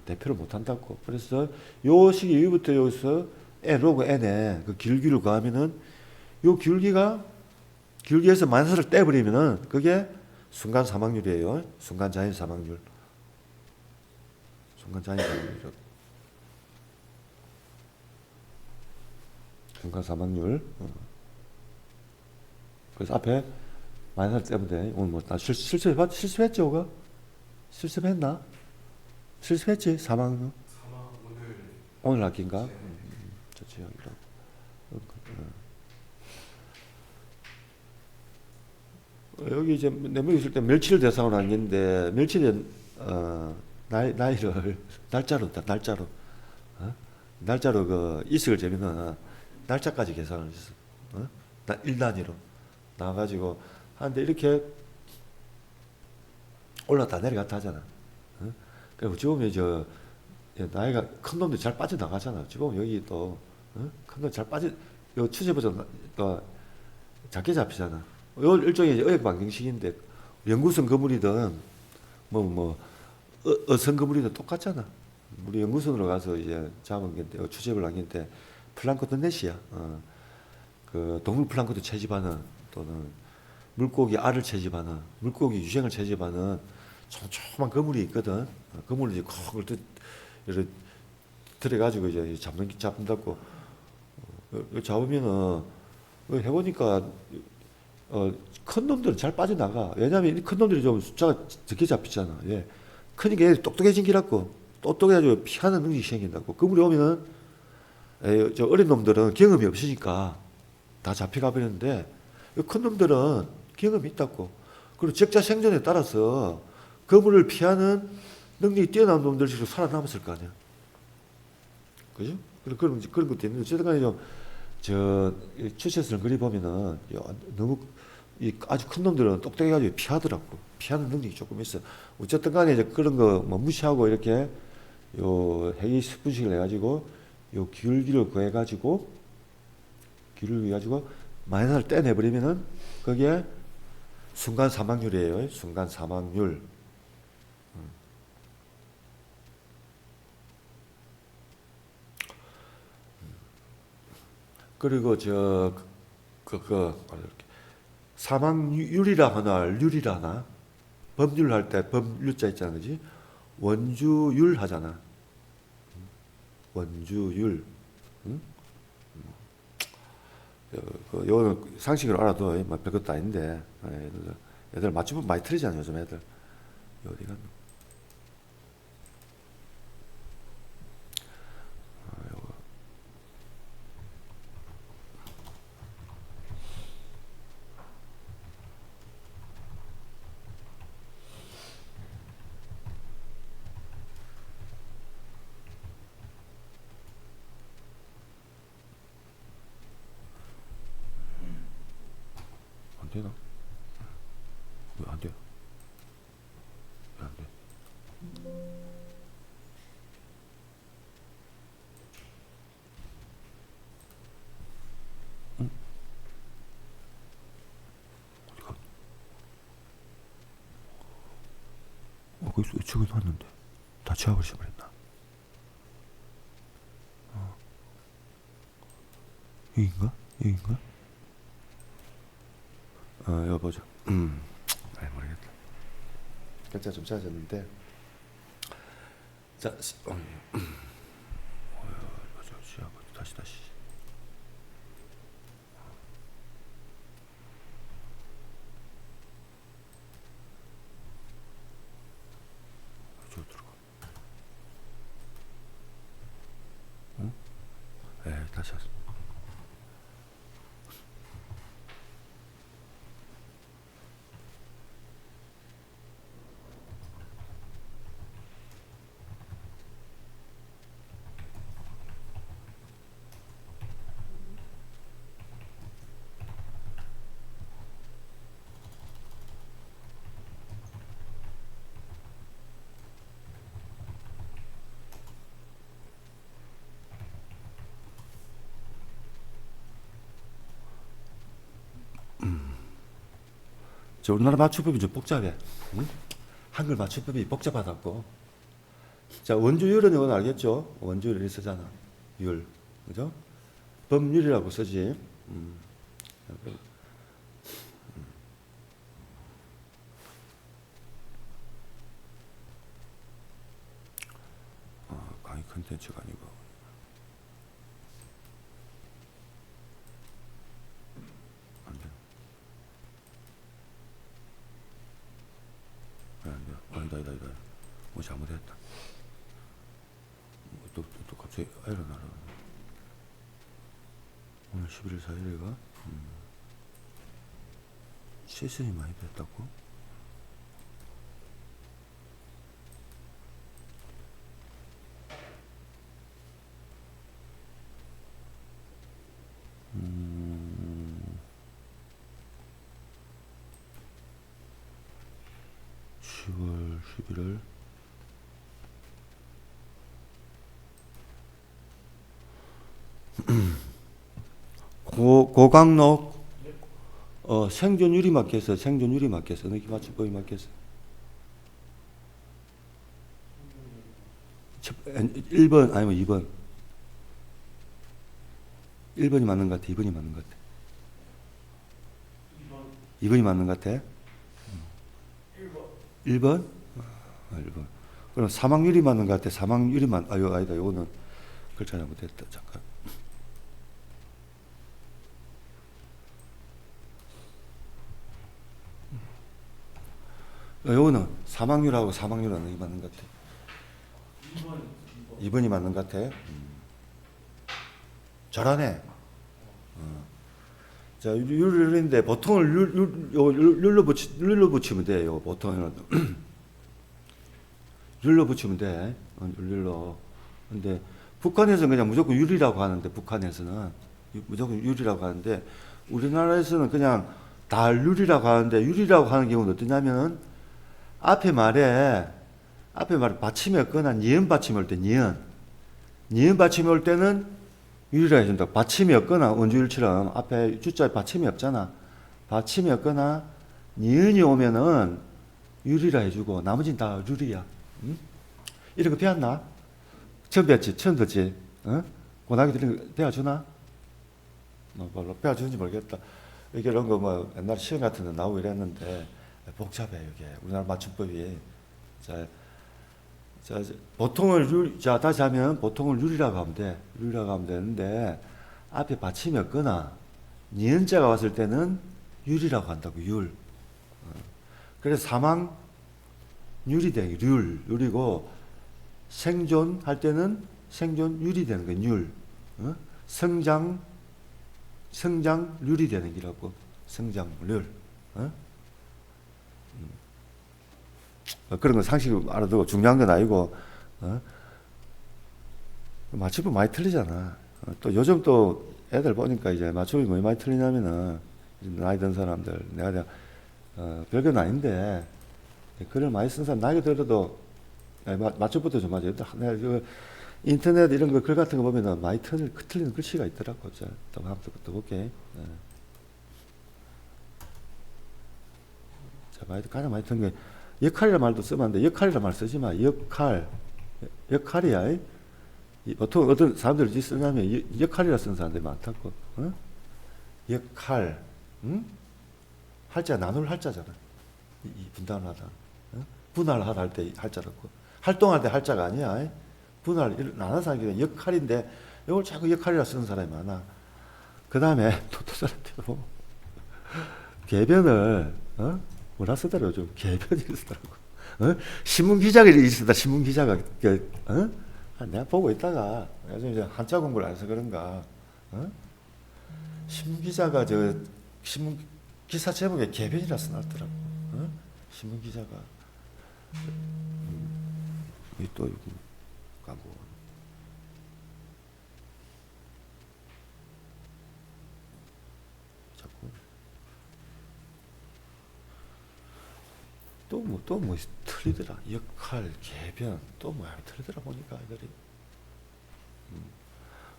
[SPEAKER 1] 대표를 못 한다고. 그래서 요 시기 이후부터 여기서 로그 n에 그 기울기를 구하면은 요 기울기에서 마이너스를 떼버리면은 그게 순간 사망률이에요. 순간 자연 사망률. 순간 자연 사망률이죠. 순간 사망률. 그래서 앞에 마이너스 떼면 돼. 오늘 뭐 다 실수했죠, 오가? 실수했나? 실수했지, 사망 오늘 학기인가? 좋지, 여기 이제 내목이 있을 때 멸치를 대상으로 한 건데, 멸치는, 나이를, 날짜로 그 이식을 재면은, 날짜까지 계산을 했어. 일 단위로. 나와가지고, 하는데 이렇게 올랐다 내려갔다 하잖아. 그리고 지금 저 나이가 큰 놈들 잘 빠져나가잖아. 지금 여기 또 큰 놈 잘 요 추세보다 또 작게 잡히잖아. 요 일종의 의액 방정식인데 연구선 그물이든 어선 그물이든 똑같잖아. 우리 연구선으로 가서 이제 잡은 건데 추seb을 한 건데 플랑크톤 넷이야. 그 동물 플랑크톤 채집하는 또는 물고기 알을 채집하는 물고기 유생을 채집하는 촘촘한 그물이 있거든. 그물을 이제 콕 이렇게 들어가지고 이제 잡는다고. 잡으면은 해보니까 큰 놈들은 잘 빠져나가. 왜냐면 이 큰 놈들이 좀 숫자가 적게 잡히잖아. 예. 크니까 얘들이 똑똑해진 기라고. 똑똑해가지고 피하는 능력이 생긴다고. 그물이 오면은 저 어린 놈들은 경험이 없으니까 다 잡혀가 버리는데 큰 놈들은 경험이 있다고. 그리고 적자 생존에 따라서 그물을 피하는 능력이 뛰어난 놈들일수록 살아남았을 거 아니야. 그죠? 그런 것도 있는데, 어쨌든 간에 저 추세선 그리 보면은, 너무, 아주 큰 놈들은 똑똑해가지고 피하더라고. 피하는 능력이 조금 있어. 어쨌든 간에 이제 그런 거 뭐 무시하고 이렇게, 회의 분식을 해가지고, 기울기를 구해가지고, 마이너스를 떼내버리면은, 그게 순간 사망률이에요. 순간 사망률. 그리고 이렇게 사망률이라 하나, 률이라 하나? 법률 할 때 법률자 있잖아, 그지? 원주율 하잖아. 원주율. 응? 요거는 상식으로 알아도 뭐 별것도 아닌데, 애들 맞춤법 많이 틀리잖아, 요즘 애들. 어디 갔나? 안 되나? 왜 안 돼? 왜 안 돼? 응? 어디가? 거기서 적어놨는데 다 지워버리셨나? 여긴가? 여긴가? 이거 보자. 모르겠다. 글자 좀 찾았는데. 자, 다시. 저 들어가. 응? 다시 하자. 우리나라 맞춤법이 좀 복잡해. 응? 한글 맞춤법이 복잡하다고. 자, 원주율은 이건 알겠죠? 원주율 이렇게 쓰잖아. 율. 그죠? 법률이라고 쓰지. 강의 컨텐츠가 아니고. 안 돼. 안 돼. 아니다. 뭐 잘못했다. 또 갑자기 에러 나라. 오늘 11월 4일이가 세션이 많이 됐다고? 음, 10월 11월 고강록 생존율이 맞겠어. 생존율이 맞겠어. 너희 맞춤법이 맞겠어. 1번 아니면 2번. 1번이 맞는 것 같아. 2번이 맞는 것 같아. 2번이 맞는 것 같아. 1번? 1번. 그럼 사망률이 맞는 것 같아. 사망률이 이거 아니다. 이거는 글자 잘못했다. 잠깐. 요거는 사망률하고 사망률은 이게 맞는 것 같아. 2번이 맞는 것 같아. 잘하네. 자, 율인데 보통을 율로 붙이면 돼. 요 보통은 율로 붙이면 돼. 율로. 근데 북한에서는 그냥 무조건 율이라고 하는데 북한에서는 무조건 율이라고 하는데 우리나라에서는 그냥 다 율이라고 하는데 율이라고 하는 경우는 어떠냐면은 앞에 말에 받침이 없거나 니은 받침이 올 때 니은 받침이 올 때는 율이라 해준다. 받침이 없거나 원주율처럼 앞에 주자에 받침이 없잖아. 받침이 없거나 니은이 오면은 율이라 해주고 나머지는 다 율이야. 응? 이런 거 배웠나? 처음 배웠지? 처음 듣지? 어? 고등학교 들은 거 배워주나? 뭘로 배워주는지 모르겠다. 이게 이런 거 뭐 옛날 시험 같은 데 나오고 이랬는데 복잡해 이게 우리나라 맞춤법이. 자, 보통을 자 다시 하면 보통을 유리라고 하면 돼. 유리라고 하면 되는데 앞에 받침이 없거나 니은자가 왔을 때는 율이라고 한다고 율. 그래서 사망 율이 돼. 율이고 생존할 때는 생존 율이 되는 거야. 율. 성장 률이 되는 기라고. 성장률. 그런 거 상식으로 알아두고 중요한 건 아니고. 맞춤법 많이 틀리잖아. 또 요즘 또 애들 보니까 이제 맞춤이 뭐 많이 틀리냐면은 나이 든 사람들 내가 별건 아닌데 글을 많이 쓴 사람 나이 들어도 맞춤법도 좀 맞아요. 내가 그 인터넷 이런 거 글 같은 거 보면은 많이 틀리는 글씨가 있더라고. 자, 또 한번 또 볼게. 자, 가장 많이 틀린 게 역할이라는 말도 쓰면 안 돼. 역할이라는 말 쓰지 마. 역할이야. 보통 어떤 사람들이 쓰냐면 역할이라 쓰는 사람들이 많다고. 역할. 할자 나눌 할자잖아. 이 분단을 하다. 분할하다 할 때 할자라고. 활동할 때 할자가 아니야. 분할 나눠서 하기 역할인데 이걸 자꾸 역할이라 쓰는 사람이 많아. 그 다음에 또 사람들이 개변을 뭐라 쓰더라고. 요즘 개변이 쓰더라고. 신문 기자가 이렇게 쓰다. 신문 기자가 내가 보고 있다가 요즘 이제 한자 공부를 안 해서 그런가. 신문 기자가 신문 기사 제목에 개변이라 써놨더라고. 신문 기자가 또 여기 가고 자꾸 또 뭐 틀리더라. 역할, 개변 또 뭐야 틀리더라 보니까 애들이.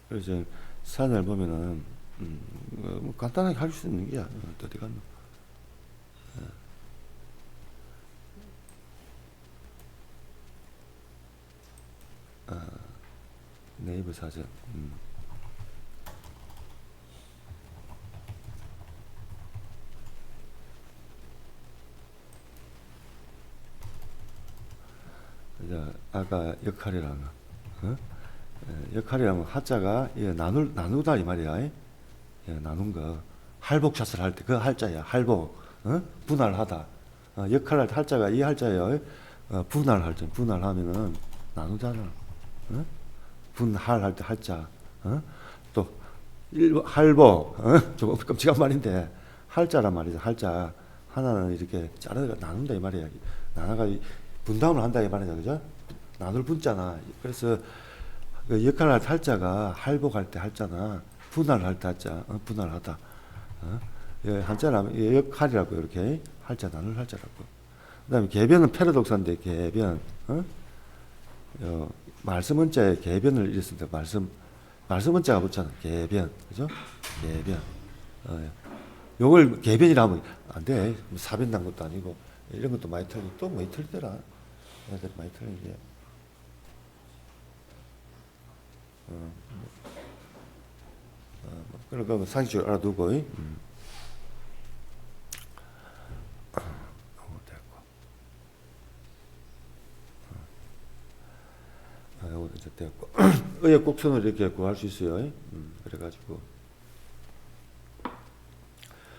[SPEAKER 1] 그래서 사연을 보면은 뭐 간단하게 할 수 있는 게야. 어디 갔나? 네이버 사전. 아까 역할이라는 역할이라면 하자가 나누다 이 말이야. 나눈 거 할복샷을 할 때 그 할자야. 할복. 분할하다. 역할을 할 때 할자가 이 할자예요. 분할할 때 분할하면은 나누잖아. 분할할 때 할자. 또 할복. 좀 끔찍한 말인데 할자란 말이죠. 할자 하나는 이렇게 자르가 나눈다 이 말이야. 나눠가 분담을 한다 이 말이야. 그죠? 나눌 분자나. 그래서 그 역할할 때 할자가 할복할 때 할자나 분할할 때 할자. 분할하다. 한자는 역할이라고 이렇게 할자 나눌 할자라고. 그다음에 개변은 패러독사인데 개변. 말씀 문자에 개변을 이랬을 때 말씀 문자가 붙잖아. 개변. 그죠? 개변. 요걸 개변이라 하면 안 돼. 사변 난 것도 아니고 이런 것도 많이 틀리고 또 많이 틀리더라. 애들 많이 틀리는 게. 그러니까 상식적으로 알아두고. 이거 이제 됐고. 의역 곡선을 이렇게 구할 수 있어요. 그래가지고.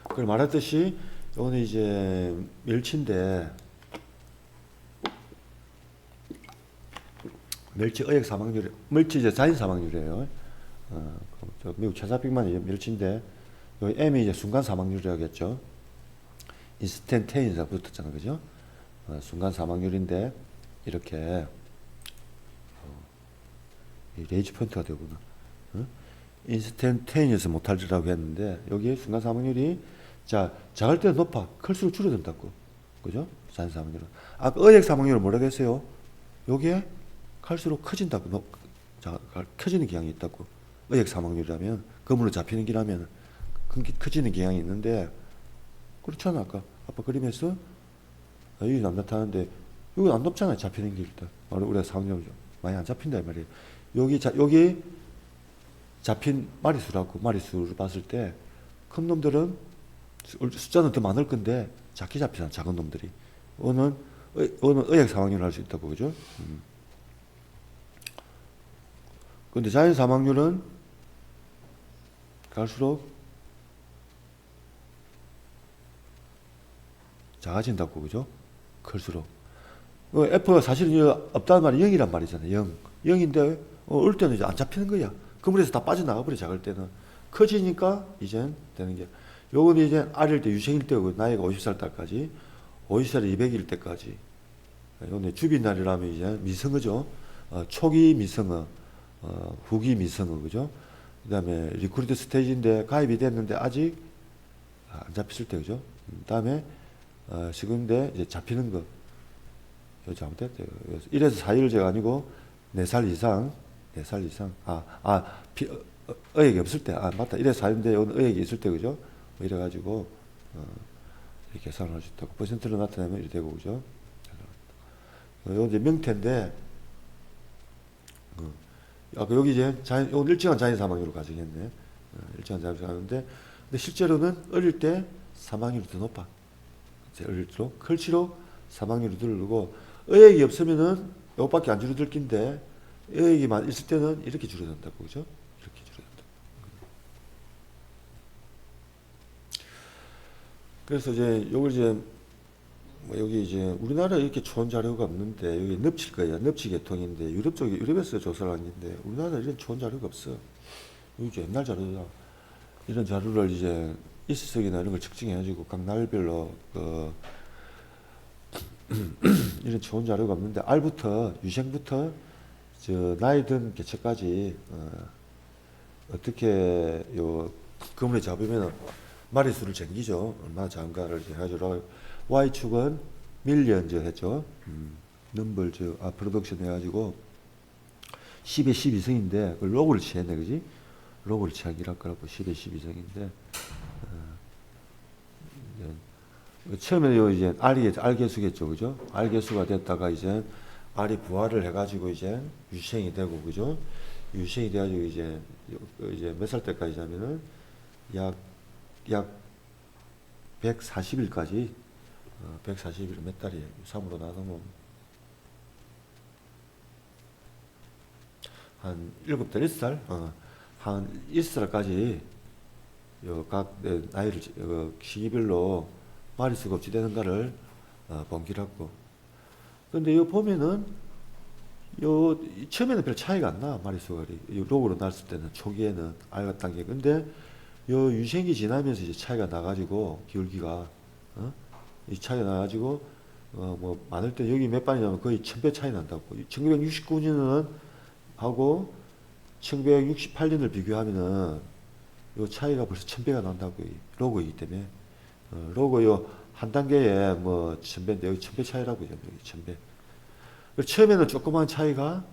[SPEAKER 1] 그걸 말했듯이 이거는 이제 멸치인데 멸치 의역 사망률, 멸치 이제 자연 사망률이에요. 미국 최사빅만 멸치인데 여기 M이 이제 순간 사망률이라겠죠. 인스턴테니스가 붙었잖아, 그죠? 순간 사망률인데 이렇게 레이지 포인트가 되구나. 인스턴테니스 모탈리티라고 했는데 여기 순간 사망률이 작을 때 높아 클수록 줄어든다고, 그죠? 자연 사망률은. 아까 의역 사망률은 뭐라고 했어요? 여기에 갈수록 커진다고, 커지는 경향이 있다고. 의역 사망률이라면 거물로 잡히는 기라면 커지는 경향이 있는데 그렇잖아. 아까 그림에서 여기 안 나타나는데 여기 안 높잖아요. 잡히는 게 일단 우리가 사망률 많이 안 잡힌다 이 말이에요. 여기 잡힌 마리수를 봤을 때 큰 놈들은 숫자는 더 많을 건데 작게 잡히잖아. 작은 놈들이. 어는 의학 사망률을 할 수 있다고 그죠? 근데 자연 사망률은 갈수록 작아진다고 그죠? 클수록. F가 사실은 없다는 말이 0이란 말이잖아요. 0. 0인데 어릴 때는 이제 안 잡히는 거야. 그물에서 다 빠져나가 버려. 작을 때는. 커지니까 이젠 되는 게. 요건 이제 R일 때 유생일 때고 나이가 50살 때까지 50살에 200일 때까지. 요건 주비날이라면 이제 미성어죠. 초기 미성어, 후기 미성어 그죠? 그다음에 리크루트 스테이지인데 가입이 됐는데 아직 안 잡혔을 때 그죠? 그다음에 지금인데 이제 잡히는 거. 이거 잘못됐대요. 1에서 4일제가 아니고 4살 이상, 4살 이상. 의액이 없을 때. 맞다. 1에서 4일인데 의액이 있을 때, 그죠? 뭐 이래가지고, 이렇게 계산을 할 수 있다고. 퍼센트로 나타내면 이렇게 되고, 그죠? 이거 이제 명태인데, 아까 여기 이제 오늘 일정한 자연 사망률을 가정했네. 일정한 자연 사망률인데, 근데 실제로는 어릴 때 사망률이 더 높아. 어릴수록 클수록 사망률이 줄어들고 의액이 없으면은 이것밖에 안 줄어들 낀데 의액이만 있을 때는 이렇게 줄어든다고 그죠? 이렇게 줄어든다. 그래서 이제 요걸 이제 뭐 여기 이제 우리나라에 이렇게 좋은 자료가 없는데 여기 넙치 거예요. 넙치 계통인데 유럽에서 조사를 했는데 우리나라에 이런 좋은 자료가 없어. 이게 옛날 자료다. 이런 자료를 이제 일시적이나 이런 걸 측정해가지고 각 날별로 이런 좋은 자료가 없는데 R부터 유생부터 저 나이 든 개체까지 어떻게 요 그물에 잡으면 마리수를 챙기죠. 얼마나 작은가를 해가지고 Y축은 밀리언 했죠. 넘벌 프로덕션 해가지고 10에 12성인데 그 로그를 취했네 그지? 로그를 취하기라 그러고 10에 12성인데 처음에 이제 R 개수겠죠, 그죠? R 개수가 됐다가 이제 R이 부활을 해가지고 이제 유생이 되고, 그죠? 유생이 돼가지고 이제 몇 살 때까지 자면은 약 140일까지, 140일 몇 달이에요? 3으로 나누면 한 7달 1살? 한 1살까지 각 나이를 시기별로 마리수가 어찌 되는가를 번기라고. 근데 요 보면은 요 처음에는 별 차이가 안 나. 마리수가 로그로 났을 때는 초기에는 알가 단계. 근데 요 유생기 지나면서 이제 차이가 나가지고 기울기가 이 차이가 나가지고 뭐 많을 때 여기 몇 반이냐면 거의 1000배 차이 난다고. 1969년은 하고 1968년을 비교하면은 요 차이가 벌써 1000배가 난다고. 로그이기 때문에. 로고요 한 단계에 뭐 1000배인데 여기 1000배 차이라고 여기 1000배. 처음에는 조그만 차이가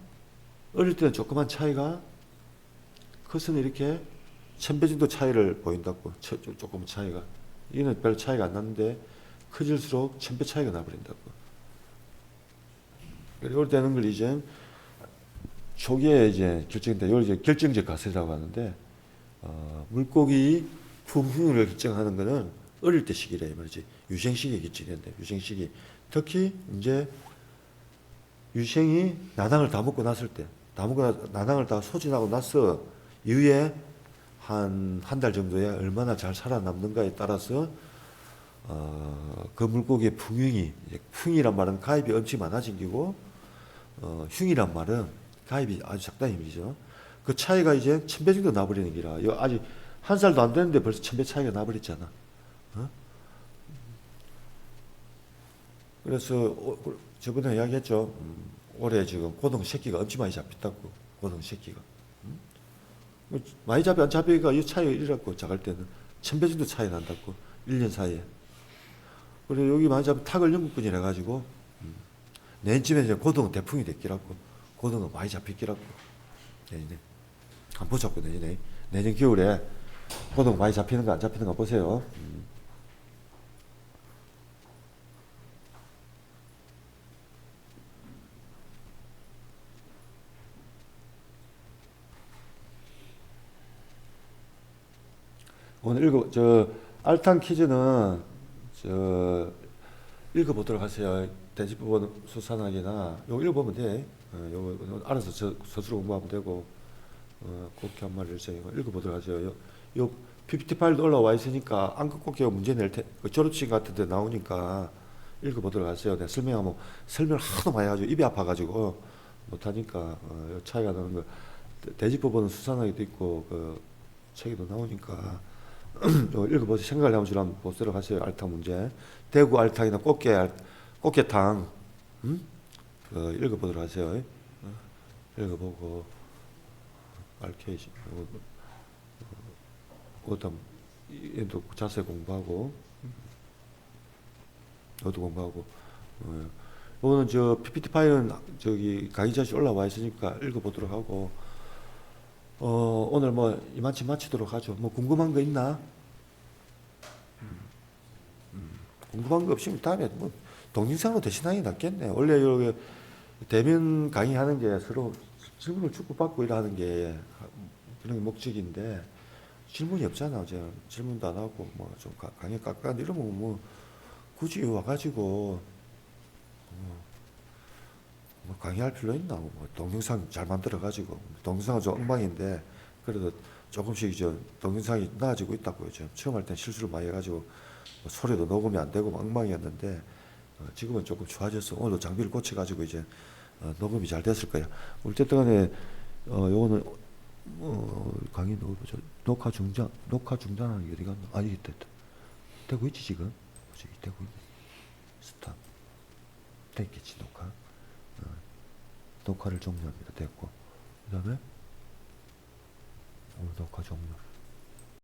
[SPEAKER 1] 어릴 때는 조그만 차이가 커서는 이렇게 1000배 정도 차이를 보인다고. 조금 차이가 이는 별 차이가 안 났는데 커질수록 1000배 차이가 나버린다고. 이럴 때는 걸 이제 초기에 이제 결정돼. 이걸 이제 결정적 가설이라고 하는데 물고기 품흥을 결정하는 거는 어릴 때 시기래 말이지. 유생 시기에 결정된대. 유생 시기. 특히 이제 유생이 나당을 다 먹고 났을 때, 나당을 다 소진하고 나서 이후에 한 달 정도에 얼마나 잘 살아남는가에 따라서 그 물고기의 풍흉이, 풍이란 말은 가입이 엄청 많아진 거고, 흉이란 말은 가입이 아주 작다는 의미죠. 그 차이가 이제 1000배 정도 나버리는 기라. 아직 한 살도 안 됐는데 벌써 1000배 차이가 나버렸잖아. 그래서 저번에 이야기했죠. 올해 지금 고등 새끼가 엄청 많이 잡혔다고. 고등 새끼가. 많이 잡혀 안 잡히니까 이 차이가 이래갖고 작을 때는 1000배 정도 차이 난다고. 1년 사이에. 그리고 여기 많이 잡혀 탁을 영국분이라 해가지고 내년쯤에 이제 고등어 대풍이 됐기라고. 고등어 많이 잡혔기라고. 내년에. 한번 보자고 내년에. 내년 겨울에 고등어 많이 잡히는가 안 잡히는가 보세요. 오늘 저 알탕 퀴즈는 저 읽어보도록 하세요. 돼지부분 수산학이나 요거 읽어보면 돼. 요거 알아서 스스로 공부하면 되고 꽃게 한 마리를 읽어보도록 하세요. 요 PPT 파일도 올라와 있으니까 안긋 꽃게가 문제 낼 테, 졸업식 같은 데 나오니까 읽어보도록 하세요. 내가 설명하면 설명을 하도 많이 해가지고 입이 아파가지고 못하니까 요 차이가 나는 거. 돼지부분은 수산학에도 있고 그 책에도 나오니까 읽어보세요. 생각을 해보시고 한번 보도록 하세요. 알탕 문제. 대구 알탕이나 꽃게탕. 읽어보도록 하세요. 읽어보고 알케이시 그것도 얘도 자세히 공부하고 너도 공부하고 오늘 저 PPT 파일은 저기 강의자시 올라와 있으니까 읽어보도록 하고 오늘 뭐 이만치 마치도록 하죠. 뭐 궁금한 거 있나? 궁금한 거 없으면 다음에 뭐 동영상으로 대신하는 게 낫겠네. 원래 여기 대면 강의하는 게 서로 질문을 주고받고 이러는 게 그런 게 목적인데 질문이 없잖아. 이제 질문도 안 하고 뭐 좀 강의 깎아 이러면 뭐 굳이 와가지고 뭐 강의할 필요 있나? 뭐 동영상 잘 만들어가지고 동영상은 좀 엉망인데 그래도 조금씩 이제 동영상이 나아지고 있다고요. 지금 처음 할 땐 실수를 많이 해가지고 뭐 소리도 녹음이 안 되고 엉망이었는데 지금은 조금 좋아졌어. 오늘도 장비를 고쳐가지고 이제 녹음이 잘 됐을 거야. 어쨌든 간에 요거는 강의 녹화 중단하는 게 어디 갔나? 아, 이게 되고 있지 지금? 그치, 되고 있네. 스탑. 됐겠지 녹화. 녹화를 종료합니다. 됐고 그 다음에 녹화 종료.